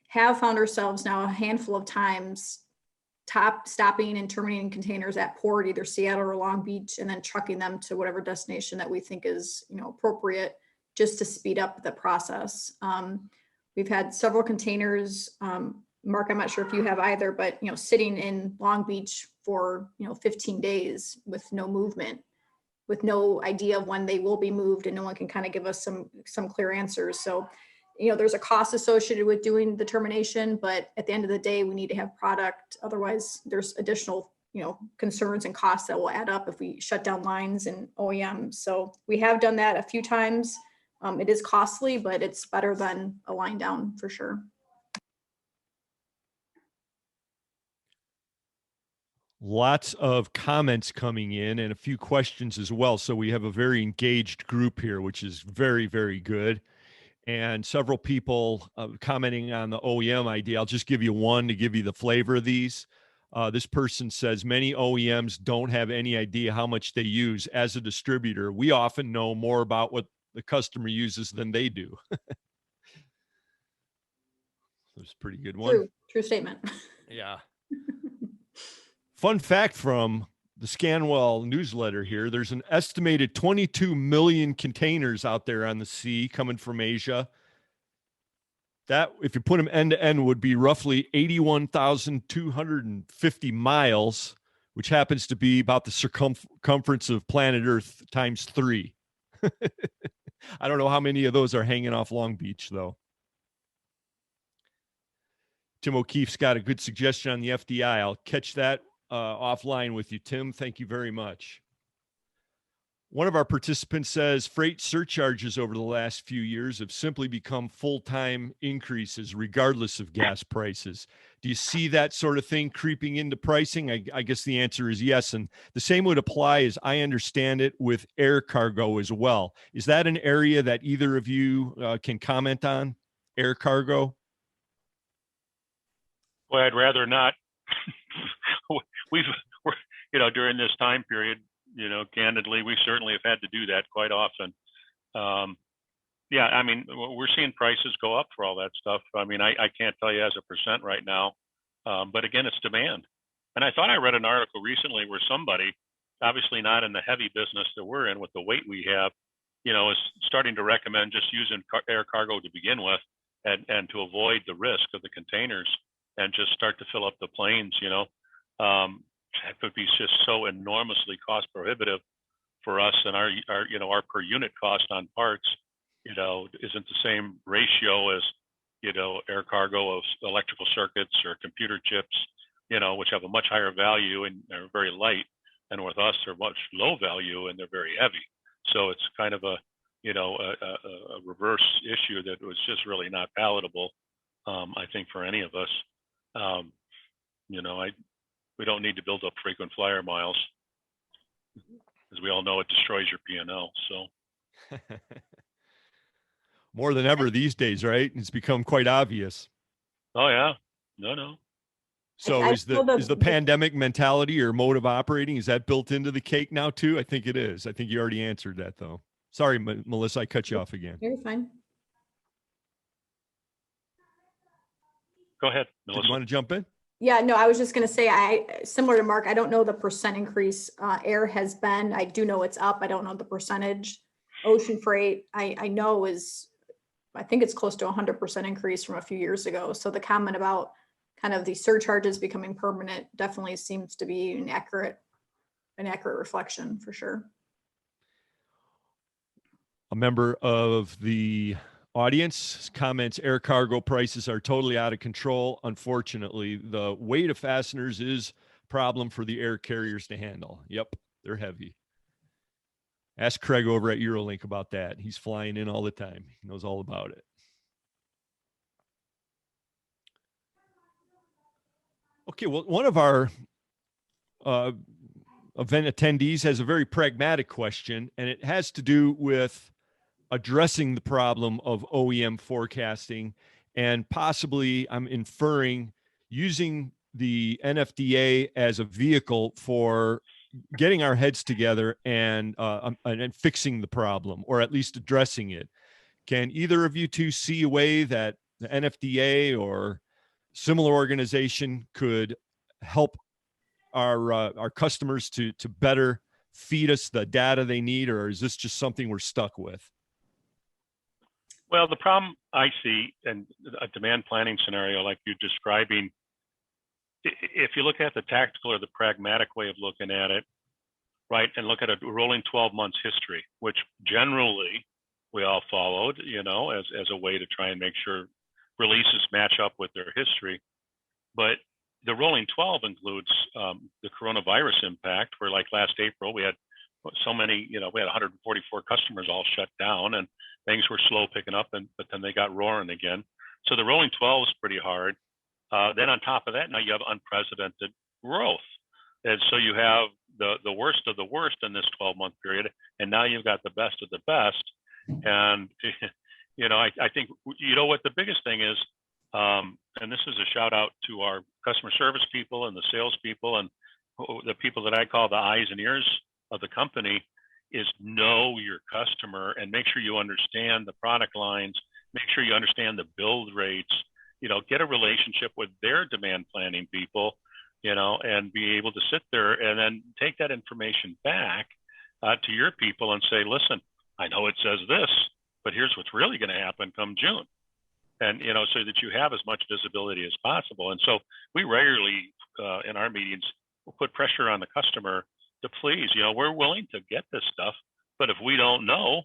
have found ourselves now a handful of times stopping and terminating containers at port, either Seattle or Long Beach, and then trucking them to whatever destination that we think is, appropriate, just to speed up the process. We've had several containers, Marc, I'm not sure if you have either, but, sitting in Long Beach for, 15 days with no movement, with no idea of when they will be moved, and no one can kind of give us some clear answers. So, there's a cost associated with doing the termination, but at the end of the day, we need to have product. Otherwise, there's additional, concerns and costs that will add up if we shut down lines and OEMs. So we have done that a few times. It is costly, but it's better than a line down for sure.
Lots of comments coming in and a few questions as well. So we have a very engaged group here, which is very, very good. And several people commenting on the OEM idea. I'll just give you one to give you the flavor of these. This person says, many OEMs don't have any idea how much they use. As a distributor, we often know more about what the customer uses than they do. That's a pretty good one.
True statement.
Yeah. Fun fact from the Scanwell newsletter here, there's an estimated 22 million containers out there on the sea coming from Asia. That, if you put them end to end, would be roughly 81,250 miles, which happens to be about the circumference of planet Earth times 3. I don't know how many of those are hanging off Long Beach, though. Tim O'Keefe's got a good suggestion on the FDI. I'll catch that offline with you, Tim. Thank you very much. One of our participants says freight surcharges over the last few years have simply become full-time increases regardless of gas prices. Do you see that sort of thing creeping into pricing? I guess the answer is yes. And the same would apply, as I understand it, with air cargo as well. Is that an area that either of you can comment on, air cargo?
Well, I'd rather not. We're, during this time period, candidly, we certainly have had to do that quite often. Yeah, I mean, we're seeing prices go up for all that stuff. I mean, I can't tell you as a percent right now, but again, it's demand. And I thought I read an article recently where somebody, obviously not in the heavy business that we're in with the weight we have, is starting to recommend just using air cargo to begin with, and to avoid the risk of the containers, and just start to fill up the planes. That would be just so enormously cost prohibitive for us, and our per unit cost on parts, isn't the same ratio as, air cargo of electrical circuits or computer chips, which have a much higher value and are very light, and with us they're much low value and they're very heavy. So it's kind of a reverse issue that was just really not palatable, I think, for any of us. We don't need to build up frequent flyer miles. As we all know, it destroys your P&L. So
more than ever these days, right? It's become quite obvious.
Oh yeah, no.
So is the pandemic mentality or mode of operating, is that built into the cake now too? I think it is. I think you already answered that though. Sorry, Melissa, I cut you off again.
You're fine.
Go ahead, Melissa.
Did you want to jump in?
Yeah, no, I was just going to say, similar to Mark, I don't know the percent increase air has been. I do know it's up. I don't know the percentage. Ocean freight, I know I think it's close to 100% increase from a few years ago. So the comment about kind of the surcharges becoming permanent definitely seems to be an accurate reflection for sure.
A member of the audience comments, air cargo prices are totally out of control. Unfortunately, the weight of fasteners is a problem for the air carriers to handle. Yep, they're heavy. Ask Craig over at Eurolink about that. He's flying in all the time. He knows all about it. Okay, well, one of our event attendees has a very pragmatic question, and it has to do with addressing the problem of OEM forecasting and possibly, I'm inferring, using the NFDA as a vehicle for getting our heads together and fixing the problem, or at least addressing it. Can either of you two see a way that the NFDA or similar organization could help our customers to better feed us the data they need, or is this just something we're stuck with?
Well, the problem I see in a demand planning scenario like you're describing, if you look at the tactical or the pragmatic way of looking at it, right, and look at a rolling 12 months history, which generally we all followed, as a way to try and make sure releases match up with their history. But the rolling 12 includes the coronavirus impact, where like last April, we had so many, we had 144 customers all shut down, and things were slow picking up, but then they got roaring again. So the rolling 12 is pretty hard. Then on top of that, now you have unprecedented growth. And so you have the worst of the worst in this 12-month period, and now you've got the best of the best. And, I think, what the biggest thing is, and this is a shout out to our customer service people and the sales people and the people that I call the eyes and ears of the company, is know your customer and make sure you understand the product lines, make sure you understand the build rates, get a relationship with their demand planning people, and be able to sit there and then take that information back to your people and say, listen, I know it says this, but here's what's really going to happen come June. And, so that you have as much visibility as possible. And so we regularly in our meetings will put pressure on the customer to please, we're willing to get this stuff, but if we don't know,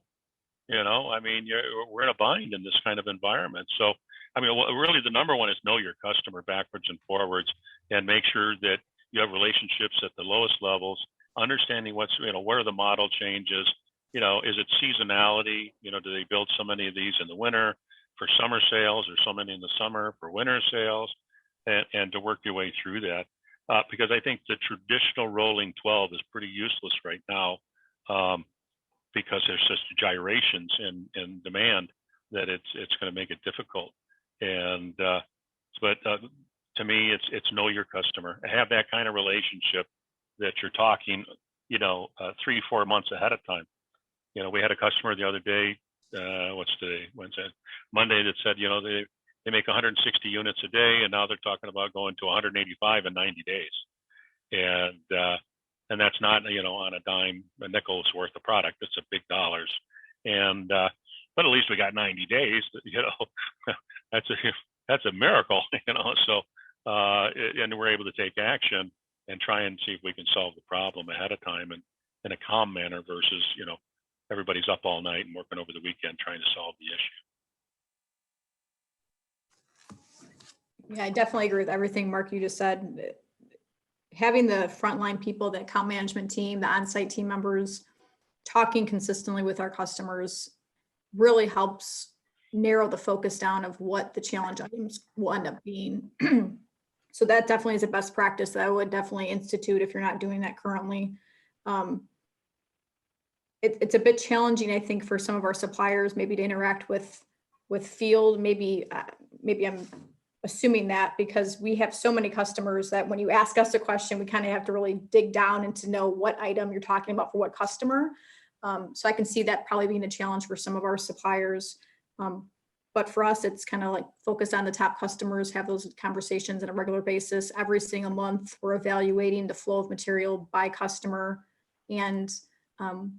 I mean, we're in a bind in this kind of environment. So, I mean, really the number one is know your customer backwards and forwards, and make sure that you have relationships at the lowest levels, understanding what are the model changes, is it seasonality? Do they build so many of these in the winter for summer sales, or so many in the summer for winter sales, and to work your way through that. Because I think the traditional rolling 12 is pretty useless right now, because there's such gyrations in demand that it's going to make it difficult. And but to me, it's know your customer, have that kind of relationship that you're talking, 3-4 months ahead of time. We had a customer the other day. What's today? Wednesday, Monday, that said, they make 160 units a day, and now they're talking about going to 185 in 90 days. And that's not, on a dime, a nickel's worth of product. It's a big dollars. And but at least we got 90 days. That's a miracle. So and we're able to take action and try and see if we can solve the problem ahead of time and in a calm manner versus everybody's up all night and working over the weekend trying to solve the issue.
Yeah, I definitely agree with everything, Mark, you just said. Having the frontline people, the account management team, the on-site team members, talking consistently with our customers really helps narrow the focus down of what the challenge items will end up being. So that definitely is a best practice that I would definitely institute if you're not doing that currently. It's a bit challenging, I think, for some of our suppliers maybe to interact with field. Maybe I'm assuming that because we have so many customers that when you ask us a question, we kind of have to really dig down and to know what item you're talking about for what customer. So I can see that probably being a challenge for some of our suppliers. But for us, it's kind of like focus on the top customers, have those conversations on a regular basis. Every single month, we're evaluating the flow of material by customer. And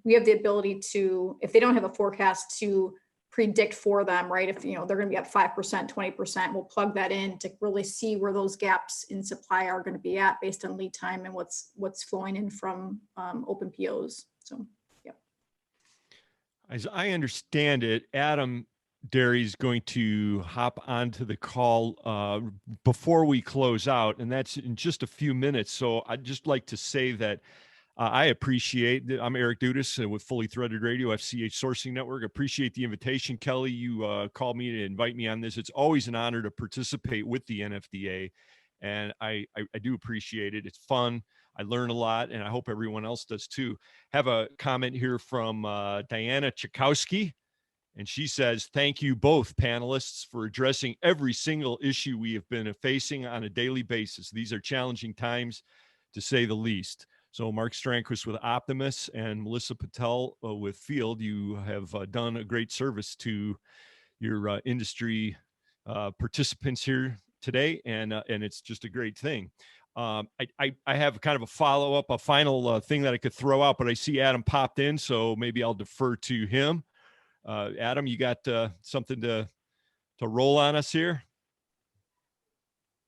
we have the ability to, if they don't have a forecast, to predict for them, right? If they're going to be up 5%, 20%, we'll plug that in to really see where those gaps in supply are going to be at based on lead time and what's flowing in from open POs. So, yeah.
As I understand it, Adam Derry's going to hop onto the call before we close out, and that's in just a few minutes. So I'd just like to say that I appreciate that. I'm Eric Dudas with Fully Threaded Radio, FCH Sourcing Network. Appreciate the invitation. Kelly, you called me to invite me on this. It's always an honor to participate with the NFDA, and I do appreciate it. It's fun. I learn a lot, and I hope everyone else does too. Have a comment here from Diana Chakowski, and she says, "Thank you both panelists for addressing every single issue we have been facing on a daily basis. These are challenging times, to say the least." So Marc Strandquist with Optimas and Melissa Patel with Field, you have done a great service to your industry participants here today, and it's just a great thing. I have kind of a follow-up, a final thing that I could throw out, but I see Adam popped in, so maybe I'll defer to him. Adam, you got something to roll on us here?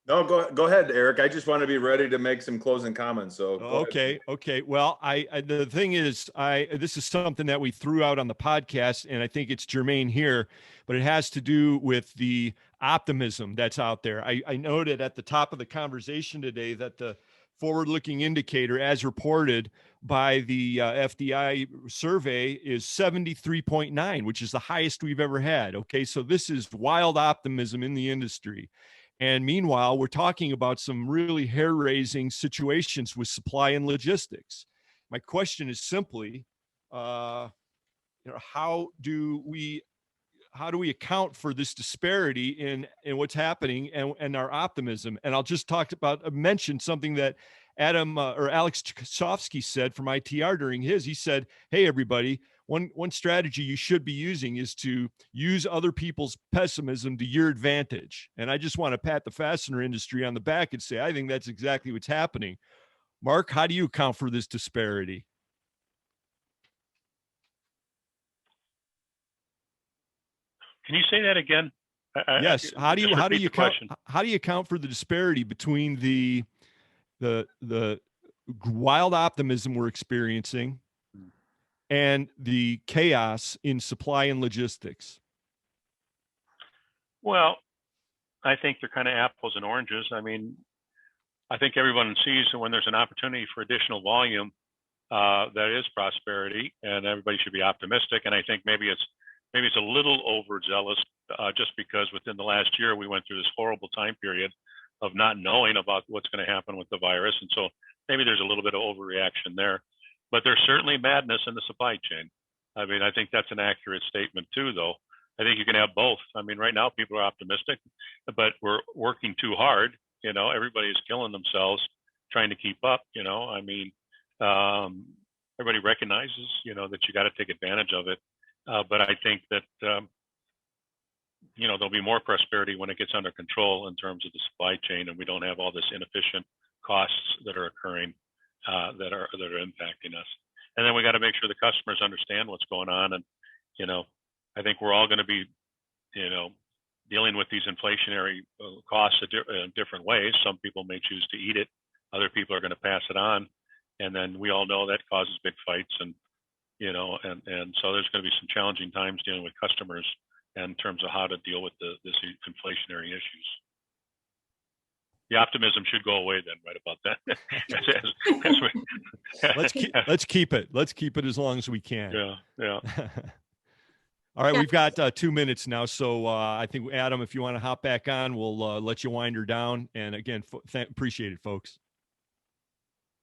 No, go ahead, Eric. I just want to be ready to make some closing comments. So
okay. Well, the thing is, this is something that we threw out on the podcast, and I think it's germane here, but it has to do with the optimism that's out there. I noted at the top of the conversation today that the forward-looking indicator, as reported by the FDI survey, is 73.9, which is the highest we've ever had. Okay, so this is wild optimism in the industry. And meanwhile, we're talking about some really hair-raising situations with supply and logistics. My question is simply, how do we account for this disparity in what's happening and our optimism? And I'll just mention something that Adam or Alex Chkosofsky said from ITR during his. He said, "Hey, everybody, one strategy you should be using is to use other people's pessimism to your advantage." And I just want to pat the fastener industry on the back and say, I think that's exactly what's happening. Marc, how do you account for this disparity?
Can you say that again?
Yes. How do you account for the disparity between the wild optimism we're experiencing and the chaos in supply and logistics?
Well, I think they're kind of apples and oranges. I mean, I think everyone sees that when there's an opportunity for additional volume, that is prosperity, and everybody should be optimistic. And I think maybe it's a little overzealous, just because within the last year we went through this horrible time period of not knowing about what's going to happen with the virus, and so maybe there's a little bit of overreaction there. But there's certainly madness in the supply chain. I mean, I think that's an accurate statement too, though. I think you can have both. I mean, right now people are optimistic, but we're working too hard. You know, everybody's killing themselves trying to keep up. You know, I mean, everybody recognizes, you know, that you got to take advantage of it. But I think that, you know, there'll be more prosperity when it gets under control in terms of the supply chain, and we don't have all this inefficient costs that are occurring, that are impacting us. And then we got to make sure the customers understand what's going on. And, you know, I think we're all going to be, you know, dealing with these inflationary costs in different ways. Some people may choose to eat it. Other people are going to pass it on. And then we all know that causes big fights, and, you know, and so there's going to be some challenging times dealing with customers in terms of how to deal with this inflationary issues. The optimism should go away then, right about that.
Let's keep it. Let's keep it as long as we can.
Yeah.
All right,
Yeah.
we've got 2 minutes now, so I think, Adam, if you want to hop back on, we'll let you wind her down. And again, appreciate it, folks.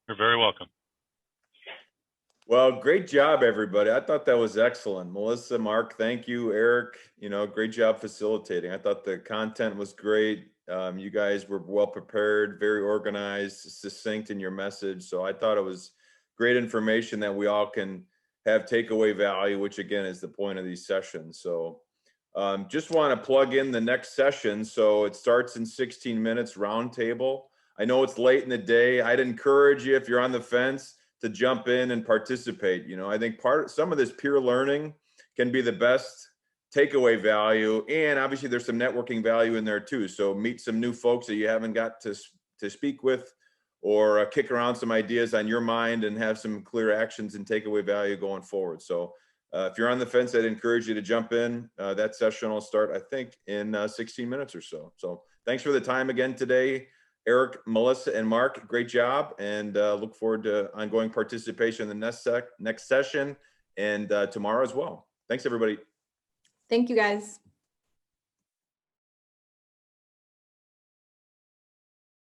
You're very welcome.
Well, great job, everybody. I thought that was excellent. Melissa, Mark, thank you. Eric, you know, great job facilitating. I thought the content was great. You guys were well prepared, very organized, succinct in your message. So I thought it was great information that we all can have takeaway value, which again is the point of these sessions. So just want to plug in the next session. So it starts in 16 minutes, roundtable. I know it's late in the day. I'd encourage you, if you're on the fence, to jump in and participate. You know, I think some of this peer learning can be the best takeaway value, and obviously there's some networking value in there too. So meet some new folks that you haven't got to speak with, or kick around some ideas on your mind and have some clear actions and takeaway value going forward. So if you're on the fence, I'd encourage you to jump in. That session will start, I think, in 16 minutes or so. So thanks for the time again today. Eric, Melissa, and Mark, great job, and look forward to ongoing participation in the next session and tomorrow as well. Thanks, everybody.
Thank you, guys.